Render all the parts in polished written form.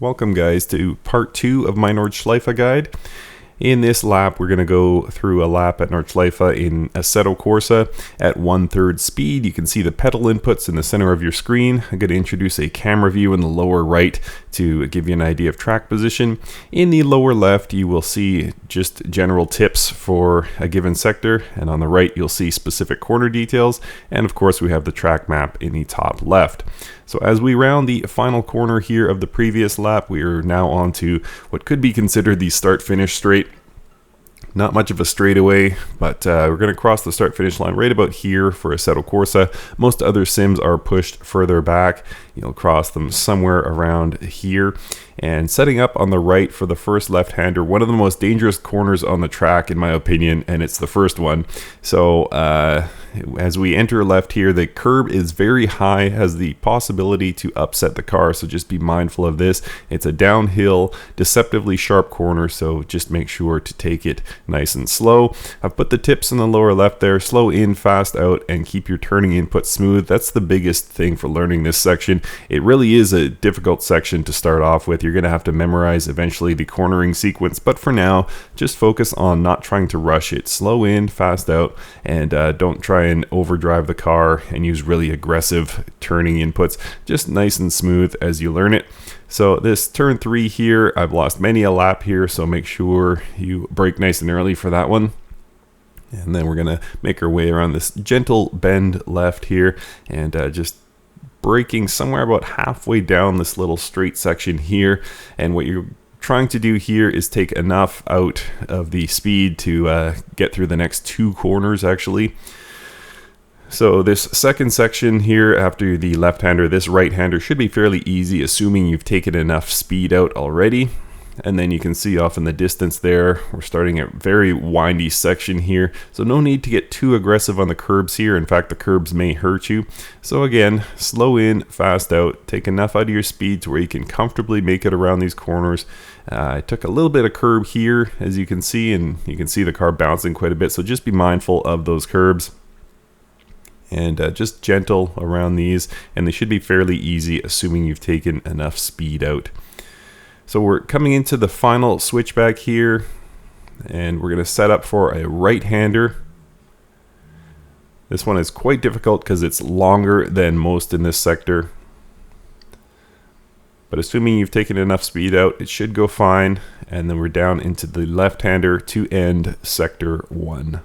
Welcome guys to part 2 of my Nordschleife guide. In this lap, we're going to go through a lap at Nordschleife in Assetto Corsa at 1/3 speed. You can see the pedal inputs in the center of your screen. I'm going to introduce a camera view in the lower right to give you an idea of track position. In the lower left, you will see just general tips for a given sector, and on the right, you'll see specific corner details. And of course, we have the track map in the top left. So as we round the final corner here of the previous lap, we are now on to what could be considered the start-finish straight. Not much of a straightaway, but we're going to cross the start-finish line right about here for Assetto Corsa. Most other sims are pushed further back. You'll cross them somewhere around here. And setting up on the right for the first left-hander, one of the most dangerous corners on the track in my opinion, and it's the first one. So as we enter left here, the curb is very high, has the possibility to upset the car, so just be mindful of this. It's a downhill, deceptively sharp corner, so just make sure to take it nice and slow. I've put the tips in the lower left there. Slow in, fast out, and keep your turning input smooth. That's the biggest thing for learning this section. It really is a difficult section to start off with. You're going to have to memorize eventually the cornering sequence, but for now, just focus on not trying to rush it. Slow in, fast out, and don't try and overdrive the car and use really aggressive turning inputs. Just nice and smooth as you learn it. So this turn 3 here, I've lost many a lap here, so make sure you brake nice and early for that one. And then we're gonna make our way around this gentle bend left here, and just braking somewhere about halfway down this little straight section here. And what you're trying to do here is take enough out of the speed to get through the next 2 corners actually. So this second section here after the left-hander, this right-hander should be fairly easy assuming you've taken enough speed out already. And then you can see off in the distance there, we're starting a very windy section here. So no need to get too aggressive on the curbs here. In fact, the curbs may hurt you. So again, slow in, fast out, take enough out of your speed to where you can comfortably make it around these corners. I took a little bit of curb here, as you can see, and you can see the car bouncing quite a bit. So just be mindful of those curbs. And just gentle around these, and they should be fairly easy assuming you've taken enough speed out. So we're coming into the final switchback here, and we're going to set up for a right-hander. This one is quite difficult because it's longer than most in this sector. But assuming you've taken enough speed out, it should go fine. And then we're down into the left-hander to end sector 1.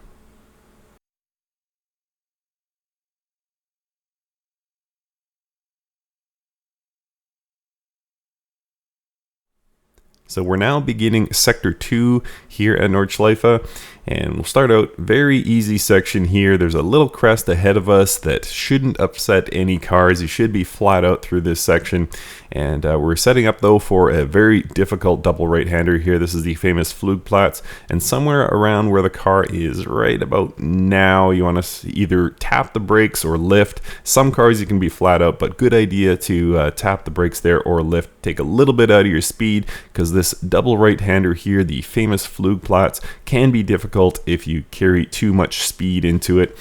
So we're now beginning sector 2 here at Nordschleife, and we'll start out very easy section here. There's a little crest ahead of us that shouldn't upset any cars. You should be flat out through this section, and we're setting up though for a very difficult double right-hander here. This is the famous Flugplatz, and somewhere around where the car is right about now, you want to either tap the brakes or lift. Some cars you can be flat out, but good idea to tap the brakes there or lift. Take a little bit out of your speed, because this double right-hander here, the famous Flugplatz, can be difficult if you carry too much speed into it.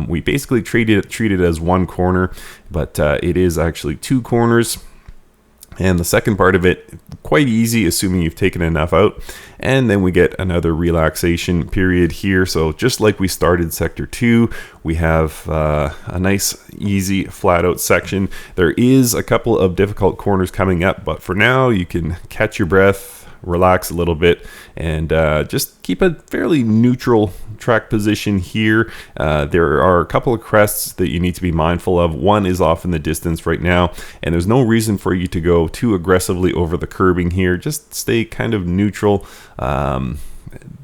We basically treat it as one corner, but it is actually 2 corners. And the second part of it, quite easy assuming you've taken enough out. And then we get another relaxation period here. So just like we started sector 2, we have a nice, easy, flat out section. There is a couple of difficult corners coming up, but for now you can catch your breath, relax a little bit, and just keep a fairly neutral track position here. There are a couple of crests that you need to be mindful of. One is off in the distance right now, and there's no reason for you to go too aggressively over the curbing here. Just stay kind of neutral.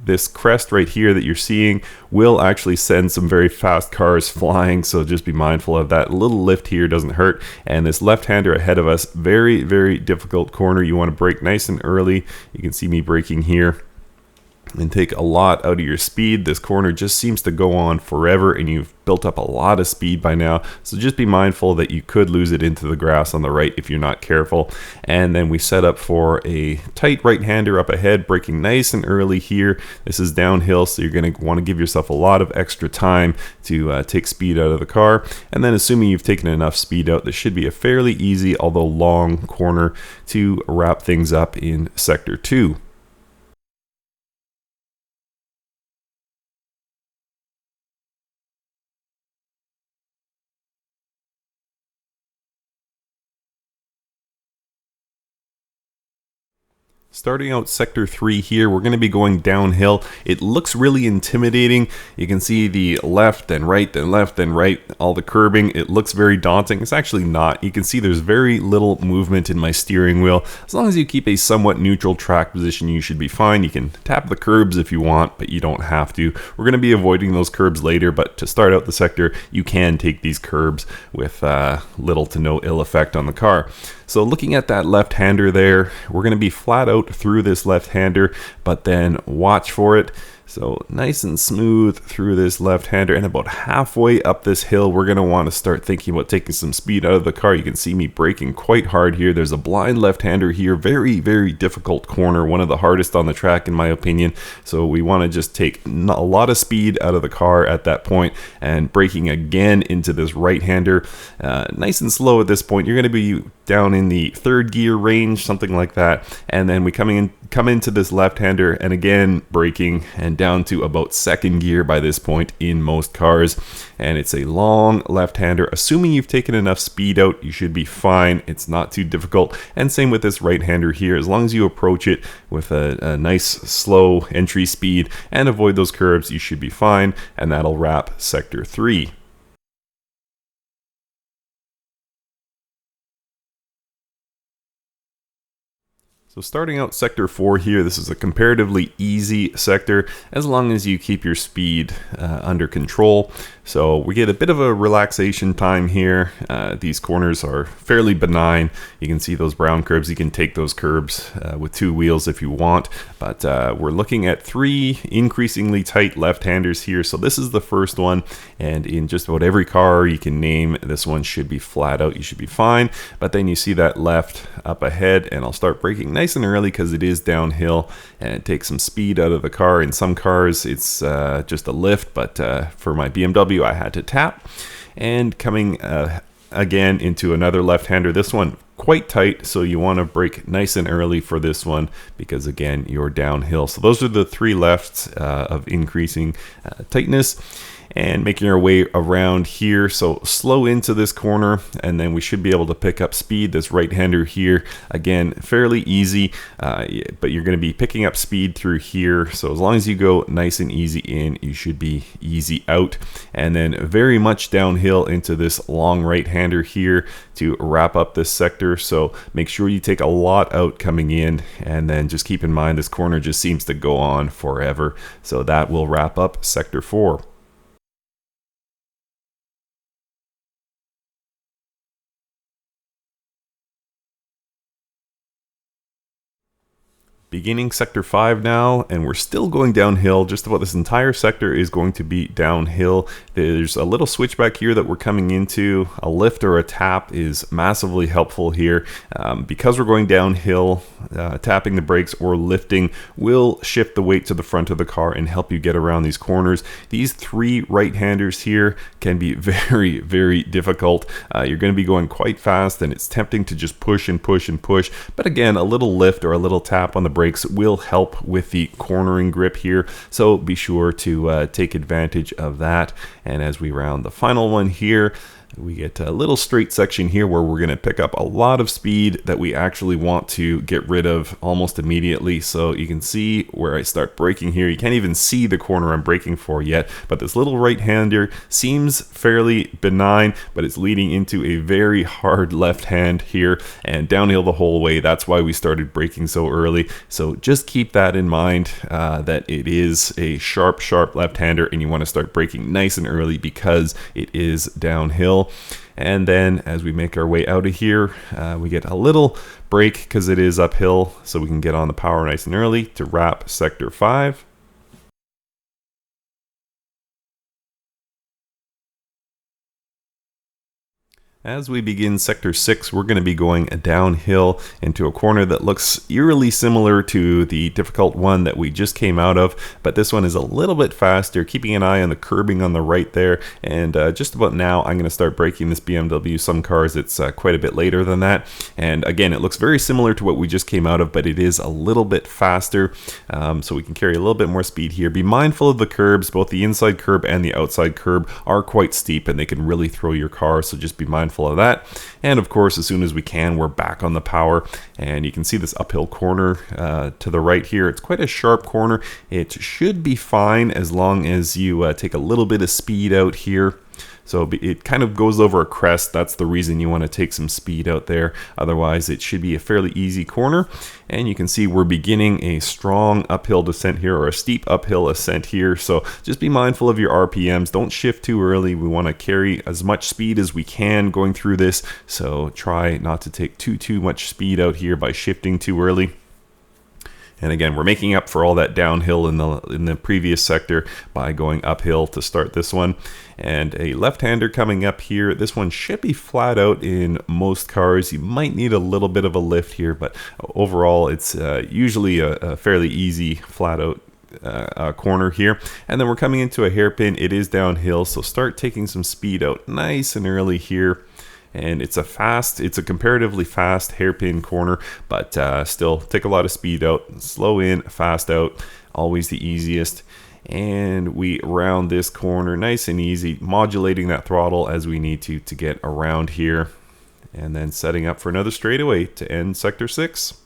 This crest right here that you're seeing will actually send some very fast cars flying, so just be mindful of that. A little lift here doesn't hurt. And this left-hander ahead of us, very, very difficult corner. You want to brake nice and early. You can see me braking here. and take a lot out of your speed. This corner just seems to go on forever, and you've built up a lot of speed by now, so just be mindful that you could lose it into the grass on the right if you're not careful. And then we set up for a tight right-hander up ahead, braking nice and early here. This is downhill, so you're going to want to give yourself a lot of extra time to take speed out of the car. And then assuming you've taken enough speed out, this should be a fairly easy, although long corner to wrap things up in Sector 2. Starting out Sector 3 here, we're going to be going downhill. It looks really intimidating. You can see the left and right, then left and right, all the curbing. It looks very daunting. It's actually not. You can see there's very little movement in my steering wheel. As long as you keep a somewhat neutral track position, you should be fine. You can tap the curbs if you want, but you don't have to. We're going to be avoiding those curbs later, but to start out the sector, you can take these curbs with little to no ill effect on the car. So looking at that left-hander there, we're going to be flat out through this left-hander, but then watch for it. So nice and smooth through this left-hander, and about halfway up this hill, we're going to want to start thinking about taking some speed out of the car. You can see me braking quite hard here. There's a blind left-hander here. Very, very difficult corner. One of the hardest on the track, in my opinion. So we want to just take a lot of speed out of the car at that point, and braking again into this right-hander. Nice and slow at this point. You're going to be down in the third gear range, something like that. And then we come into this left-hander, and again, braking and down to about second gear by this point in most cars. And it's a long left-hander. Assuming you've taken enough speed out, you should be fine. It's not too difficult. And same with this right-hander here. As long as you approach it with a nice slow entry speed and avoid those curves, you should be fine. And that'll wrap Sector 3. So starting out Sector 4 here, this is a comparatively easy sector as long as you keep your speed under control. So we get a bit of a relaxation time here. These corners are fairly benign. You can see those brown curbs. You can take those curbs with two wheels if you want, but we're looking at 3 increasingly tight left-handers here. So this is the first one, and in just about every car you can name, this one should be flat out. You should be fine, but then you see that left up ahead, and I'll start braking nice and early because it is downhill and it takes some speed out of the car. In some cars it's just a lift, but for my BMW I had to tap. And coming again into another left-hander, this one quite tight, so you want to brake nice and early for this one because again you're downhill. So those are the 3 lefts of increasing tightness. And making our way around here, so slow into this corner, and then we should be able to pick up speed. This right-hander here, again, fairly easy, but you're going to be picking up speed through here. So as long as you go nice and easy in, you should be easy out. And then very much downhill into this long right-hander here to wrap up this sector. So make sure you take a lot out coming in, and then just keep in mind this corner just seems to go on forever. So that will wrap up Sector 4. Beginning Sector 5 now, and we're still going downhill. Just about this entire sector is going to be downhill. There's a little switchback here that we're coming into. A lift or a tap is massively helpful here. Because we're going downhill, tapping the brakes or lifting will shift the weight to the front of the car and help you get around these corners. These 3 right-handers here can be very, very difficult. You're going to be going quite fast, and it's tempting to just push and push and push. But again, a little lift or a little tap on the brakes will help with the cornering grip here, so be sure to take advantage of that. And as we round the final one here, we get a little straight section here where we're going to pick up a lot of speed that we actually want to get rid of almost immediately. So you can see where I start braking here. You can't even see the corner I'm braking for yet, but this little right-hander seems fairly benign, but it's leading into a very hard left hand here and downhill the whole way. That's why we started braking so early. So just keep that in mind, that it is a sharp left-hander, and you want to start braking nice and early because it is downhill. And then as we make our way out of here, we get a little break because it is uphill, so we can get on the power nice and early to wrap Sector 5. As we begin Sector 6, we're going to be going downhill into a corner that looks eerily similar to the difficult one that we just came out of, but this one is a little bit faster, keeping an eye on the curbing on the right there, and just about now I'm going to start braking this BMW. Some cars it's quite a bit later than that, and again it looks very similar to what we just came out of, but it is a little bit faster, so we can carry a little bit more speed here. Be mindful of the curbs. Both the inside curb and the outside curb are quite steep and they can really throw your car, so just be mindful of that. And of course, as soon as we can, we're back on the power, and you can see this uphill corner to the right here. It's quite a sharp corner. It should be fine as long as you take a little bit of speed out here. So it kind of goes over a crest. That's the reason you want to take some speed out there. Otherwise, it should be a fairly easy corner. And you can see we're beginning a strong uphill descent here, or a steep uphill ascent here. So just be mindful of your RPMs. Don't shift too early. We want to carry as much speed as we can going through this. So try not to take too much speed out here by shifting too early. And again, we're making up for all that downhill in the previous sector by going uphill to start this one. And a left-hander coming up here. This one should be flat out in most cars. You might need a little bit of a lift here, but overall it's usually a fairly easy flat out corner here. And then we're coming into a hairpin. It is downhill, so start taking some speed out nice and early here. And it's a comparatively fast hairpin corner, but still take a lot of speed out, slow in, fast out, always the easiest. And we round this corner nice and easy, modulating that throttle as we need to get around here, and then setting up for another straightaway to end Sector 6.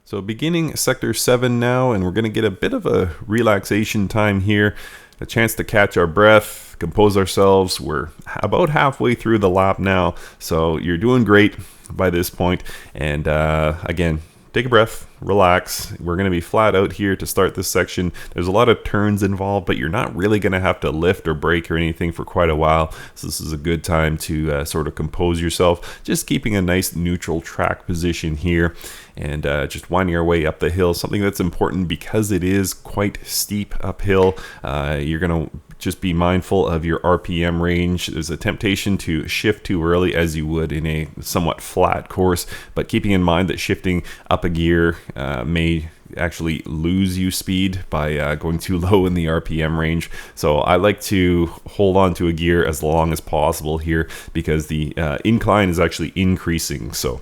So beginning Sector 7 now, and we're going to get a bit of a relaxation time here, a chance to catch our breath, compose ourselves. We're about halfway through the lap now, so you're doing great by this point. And again, take a breath, relax. We're going to be flat out here to start this section. There's a lot of turns involved, but you're not really going to have to lift or brake or anything for quite a while. So this is a good time to sort of compose yourself, just keeping a nice neutral track position here, and just winding our way up the hill. Something that's important because it is quite steep uphill. You're going to just be mindful of your RPM range. There's a temptation to shift too early, as you would in a somewhat flat course, but keeping in mind that shifting up a gear may actually lose you speed by going too low in the RPM range. So I like to hold on to a gear as long as possible here, because the incline is actually increasing. So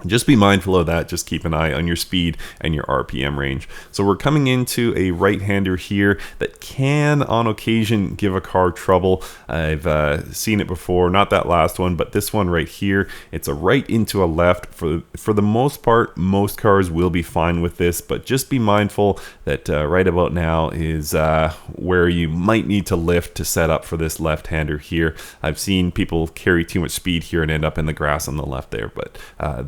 just be mindful of that. Just keep an eye on your speed and your RPM range. So we're coming into a right-hander here that can on occasion give a car trouble. I've seen it before, not that last one, but this one right here. It's a right into a left. For the most part, most cars will be fine with this, but just be mindful that right about now is where you might need to lift to set up for this left-hander here. I've seen people carry too much speed here and end up in the grass on the left there, but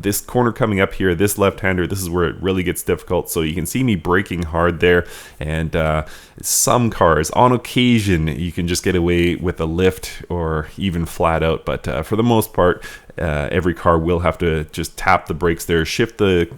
this corner coming up here, this left-hander, this is where it really gets difficult. So you can see me braking hard there, and some cars on occasion you can just get away with a lift or even flat out, but for the most part every car will have to just tap the brakes there, shift the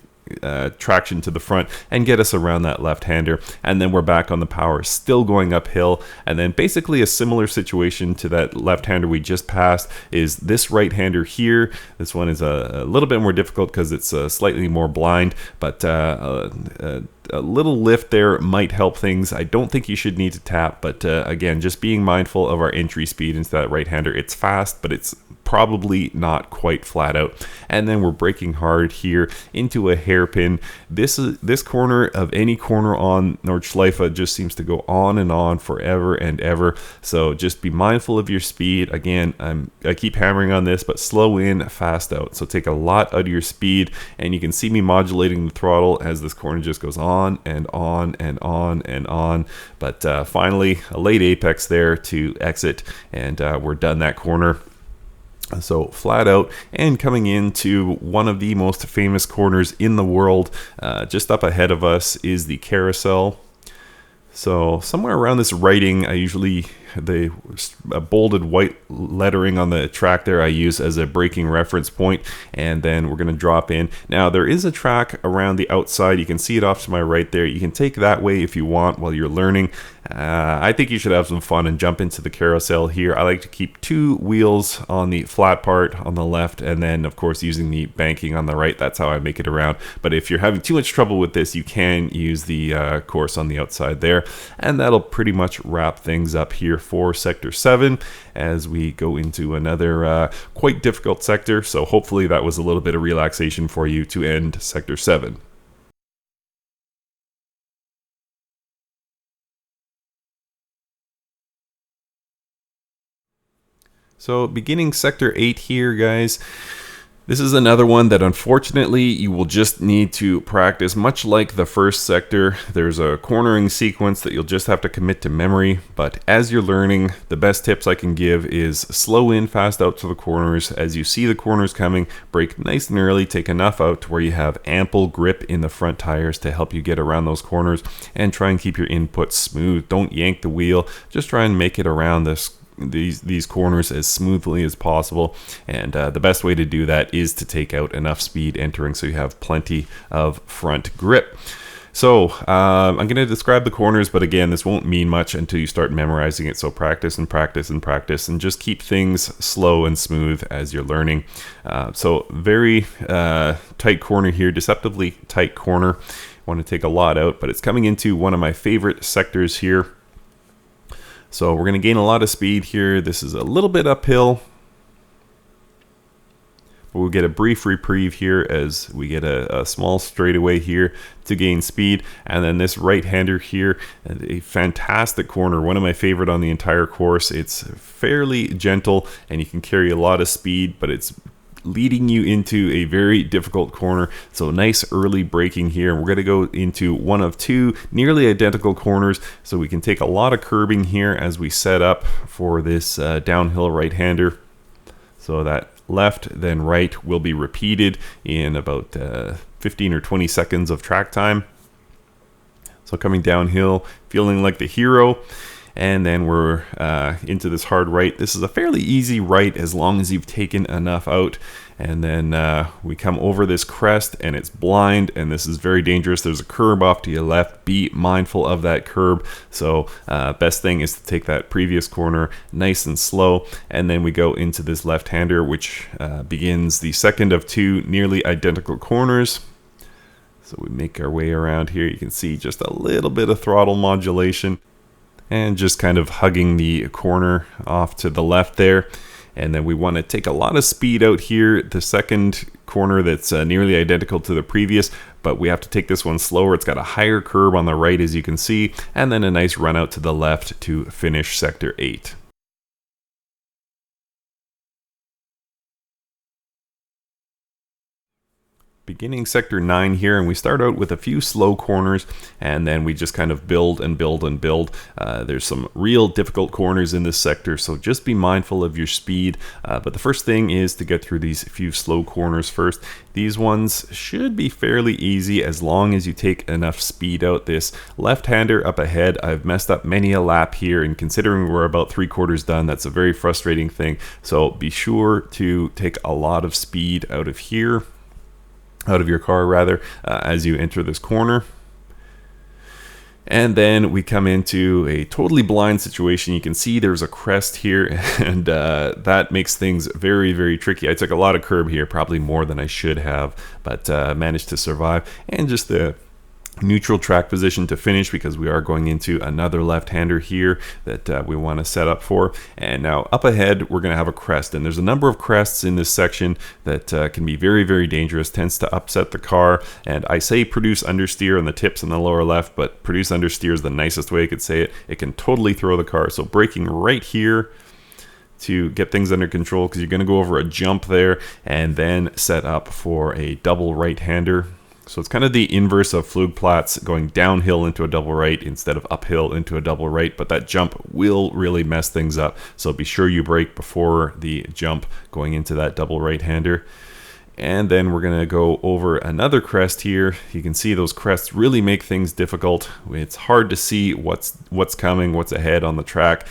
traction to the front, and get us around that left-hander. And then we're back on the power, still going uphill. And then basically a similar situation to that left-hander we just passed is this right-hander here. This one is a little bit more difficult because it's slightly more blind, but a little lift there might help things. I don't think you should need to tap, but again, just being mindful of our entry speed into that right-hander. It's fast, but it's probably not quite flat out. And then we're braking hard here into a hairpin. This corner of any corner on Nordschleife just seems to go on and on forever and ever. So just be mindful of your speed. Again, I keep hammering on this, but slow in, fast out. So take a lot out of your speed, and you can see me modulating the throttle as this corner just goes on and on and on and on. But finally, a late apex there to exit, and we're done that corner. So flat out, and coming into one of the most famous corners in the world, just up ahead of us is the carousel. So somewhere around this writing, I usually, the bolded white lettering on the track there I use as a braking reference point, and then we're going to drop in. Now there is a track around the outside. You can see it off to my right there. You can take that way if you want while you're learning. I think you should have some fun and jump into the carousel here. I like to keep 2 wheels on the flat part on the left, and then of course using the banking on the right. That's how I make it around. But if you're having too much trouble with this, you can use the course on the outside there. And that'll pretty much wrap things up here for Sector 7 as we go into another quite difficult sector. So hopefully that was a little bit of relaxation for you to end Sector 7. So beginning Sector 8 here, guys. This is another one that unfortunately you will just need to practice. Much like the first sector, there's a cornering sequence that you'll just have to commit to memory. But as you're learning, the best tips I can give is slow in fast out to the corners. As you see the corners coming, brake nice and early, take enough out to where you have ample grip in the front tires to help you get around those corners, and try and keep your input smooth. Don't yank the wheel, just try and make it around these corners as smoothly as possible. And the best way to do that is to take out enough speed entering so you have plenty of front grip. So I'm going to describe the corners, but again, this won't mean much until you start memorizing it. So practice and practice and practice, and just keep things slow and smooth as you're learning. So very tight corner here, deceptively tight corner. Want to take a lot out, but it's coming into one of my favorite sectors here. So we're going to gain a lot of speed here. This is a little bit uphill, but we'll get a brief reprieve here as we get a small straightaway here to gain speed. And then this right-hander here, a fantastic corner, one of my favorite on the entire course. It's fairly gentle and you can carry a lot of speed, but it's leading you into a very difficult corner. So nice early braking here. We're going to go into one of 2 nearly identical corners, so we can take a lot of curbing here as we set up for this downhill right-hander. So that left then right will be repeated in about 15 or 20 seconds of track time. So coming downhill, feeling like the hero. And then we're into this hard right. This is a fairly easy right as long as you've taken enough out. And then we come over this crest and it's blind, and this is very dangerous. There's a curb off to your left. Be mindful of that curb. So best thing is to take that previous corner nice and slow. And then we go into this left-hander, which begins the second of 2 nearly identical corners. So we make our way around here. You can see just a little bit of throttle modulation, and just kind of hugging the corner off to the left there. And then we want to take a lot of speed out here. The second corner that's nearly identical to the previous, but we have to take this one slower. It's got a higher curb on the right, as you can see, and then a nice run out to the left to finish Sector 8. Beginning Sector 9 here, and we start out with a few slow corners, and then we just kind of build and build and build. There's some real difficult corners in this sector, so just be mindful of your speed. But the first thing is to get through these few slow corners first. These ones should be fairly easy as long as you take enough speed out. This left-hander up ahead, I've messed up many a lap here, and considering we're about 3/4 done, that's a very frustrating thing. So be sure to take a lot of speed out of here. Out of your car rather, as you enter this corner. And then we come into a totally blind situation. You can see there's a crest here, and that makes things very, very tricky. I took a lot of curb here, probably more than I should have, but managed to survive. And just the neutral track position to finish, because we are going into another left-hander here that we want to set up for. And now up ahead we're going to have a crest, and there's a number of crests in this section that can be very, very dangerous, tends to upset the car. And I say produce understeer on the tips in the lower left, but produce understeer is the nicest way I could say it. It can totally throw the car. So braking right here to get things under control, because you're going to go over a jump there and then set up for a double right-hander. So it's kind of the inverse of Flugplatz, going downhill into a double right instead of uphill into a double right, but that jump will really mess things up. So be sure you brake before the jump going into that double right-hander. And then we're going to go over another crest here. You can see those crests really make things difficult. It's hard to see what's coming, what's ahead on the track.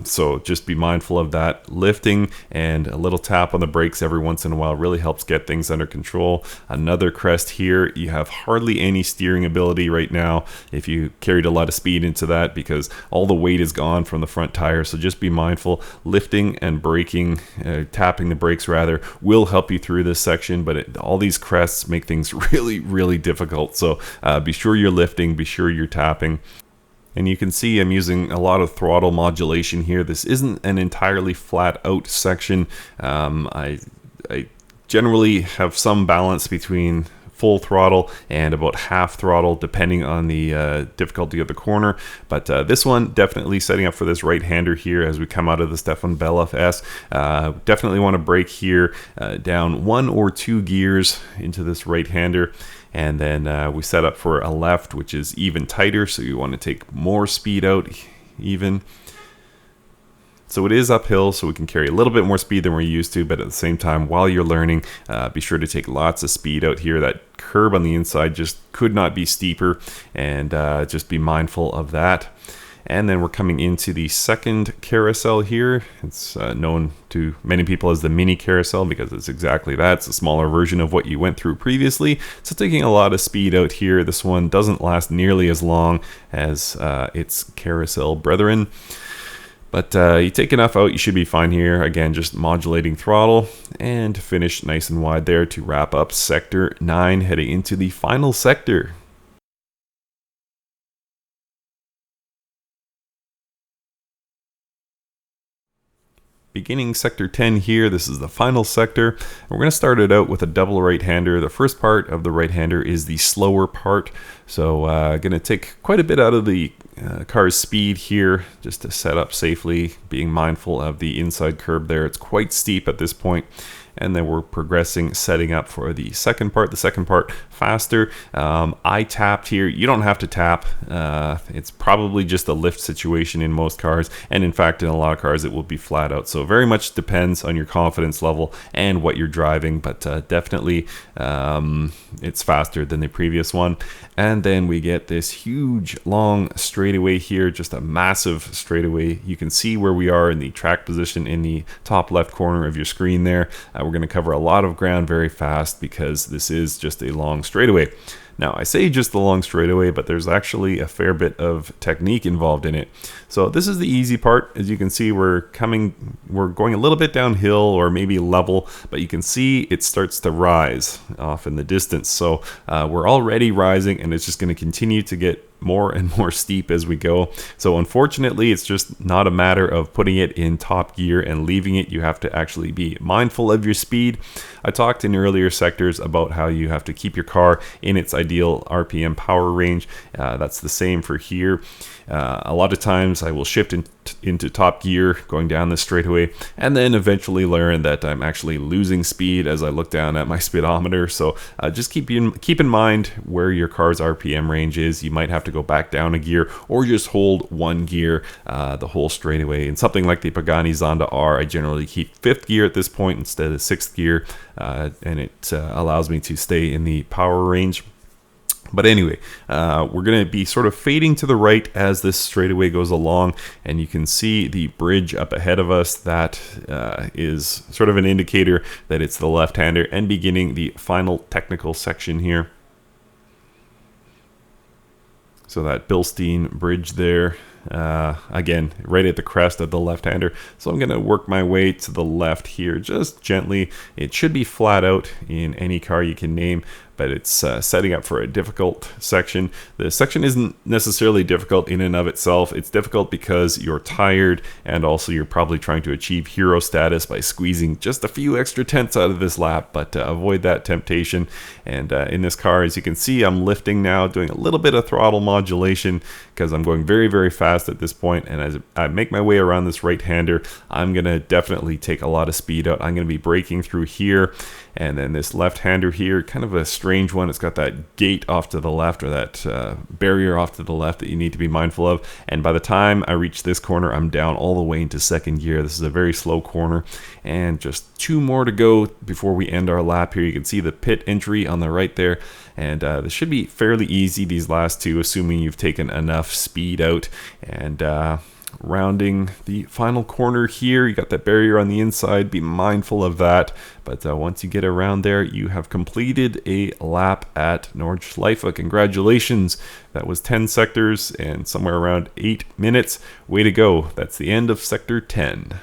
So just be mindful of that. Lifting and a little tap on the brakes every once in a while really helps get things under control. Another crest here. You have hardly any steering ability right now if you carried a lot of speed into that, because all the weight is gone from the front tire. So just be mindful. Lifting and braking, tapping the brakes rather, will help you through this section, but all these crests make things really difficult. So be sure you're lifting, be sure you're tapping. And you can see I'm using a lot of throttle modulation here. This isn't an entirely flat out section. I generally have some balance between full throttle and about half throttle depending on the difficulty of the corner, but this one definitely setting up for this right-hander here as we come out of the Stefan Bellof S. Definitely want to brake here down 1 or 2 gears into this right-hander, and then we set up for a left, which is even tighter, so you want to take more speed out even. So it is uphill, so we can carry a little bit more speed than we're used to, but at the same time, while you're learning, be sure to take lots of speed out here. That curb on the inside just could not be steeper, and just be mindful of that. And then we're coming into the second carousel here. It's known to many people as the mini carousel because it's exactly that. It's a smaller version of what you went through previously. So taking a lot of speed out here. This one doesn't last nearly as long as its carousel brethren. But you take enough out, you should be fine here. Again, just modulating throttle and finish nice and wide there to wrap up Sector 9, heading into the final sector. Beginning Sector 10 here, this is the final sector. We're going to start it out with a double right-hander. The first part of the right-hander is the slower part. So going to take quite a bit out of the car's speed here just to set up safely, being mindful of the inside curb there. It's quite steep at this point. And then we're progressing, setting up for the second part. The second part faster. I tapped here. You don't have to tap. It's probably just a lift situation in most cars. And in fact, in a lot of cars, it will be flat out. So very much depends on your confidence level and what you're driving. But definitely it's faster than the previous one. And then we get this huge long straightaway here, just a massive straightaway. You can see where we are in the track position in the top left corner of your screen there. We're going to cover a lot of ground very fast because this is just a long straightaway. Now, I say just the long straightaway, but there's actually a fair bit of technique involved in it. So this is the easy part. As you can see, we're going a little bit downhill or maybe level, but you can see it starts to rise off in the distance. So we're already rising, and it's just going to continue to get more and more steep as we go. So unfortunately, it's just not a matter of putting it in top gear and leaving it. You have to actually be mindful of your speed. I talked in earlier sectors about how you have to keep your car in its ideal RPM power range. That's the same for here. A lot of times I will shift into top gear going down this straightaway, and then eventually learn that I'm actually losing speed as I look down at my speedometer. So just keep in mind where your car's RPM range is. You might have to go back down a gear or just hold one gear the whole straightaway. In something like the Pagani Zonda R, I generally keep 5th gear at this point instead of 6th gear, and it allows me to stay in the power range. But anyway, we're going to be sort of fading to the right as this straightaway goes along, and you can see the bridge up ahead of us. That is sort of an indicator that it's the left-hander, and beginning the final technical section here. So that Bilstein bridge there, again, right at the crest of the left-hander. So I'm going to work my way to the left here, just gently. It should be flat out in any car you can name, but it's setting up for a difficult section. The section isn't necessarily difficult in and of itself. It's difficult because you're tired, and also you're probably trying to achieve hero status by squeezing just a few extra tenths out of this lap, but avoid that temptation. And in this car, as you can see, I'm lifting now, doing a little bit of throttle modulation because I'm going very fast at this point. And as I make my way around this right-hander, I'm going to definitely take a lot of speed out. I'm going to be braking through here, and then this left-hander here, kind of a strange strange one. It's got that gate off to the left, or that barrier off to the left that you need to be mindful of. And by the time I reach this corner, I'm down all the way into second gear. This is a very slow corner, and just 2 more to go before we end our lap here. You can see the pit entry on the right there, and this should be fairly easy, these last 2, assuming you've taken enough speed out. And rounding the final corner here, you got that barrier on the inside, be mindful of that. But once you get around there, you have completed a lap at Nordschleife. Congratulations. That was 10 sectors and somewhere around 8 minutes. Way to go. That's the end of sector 10.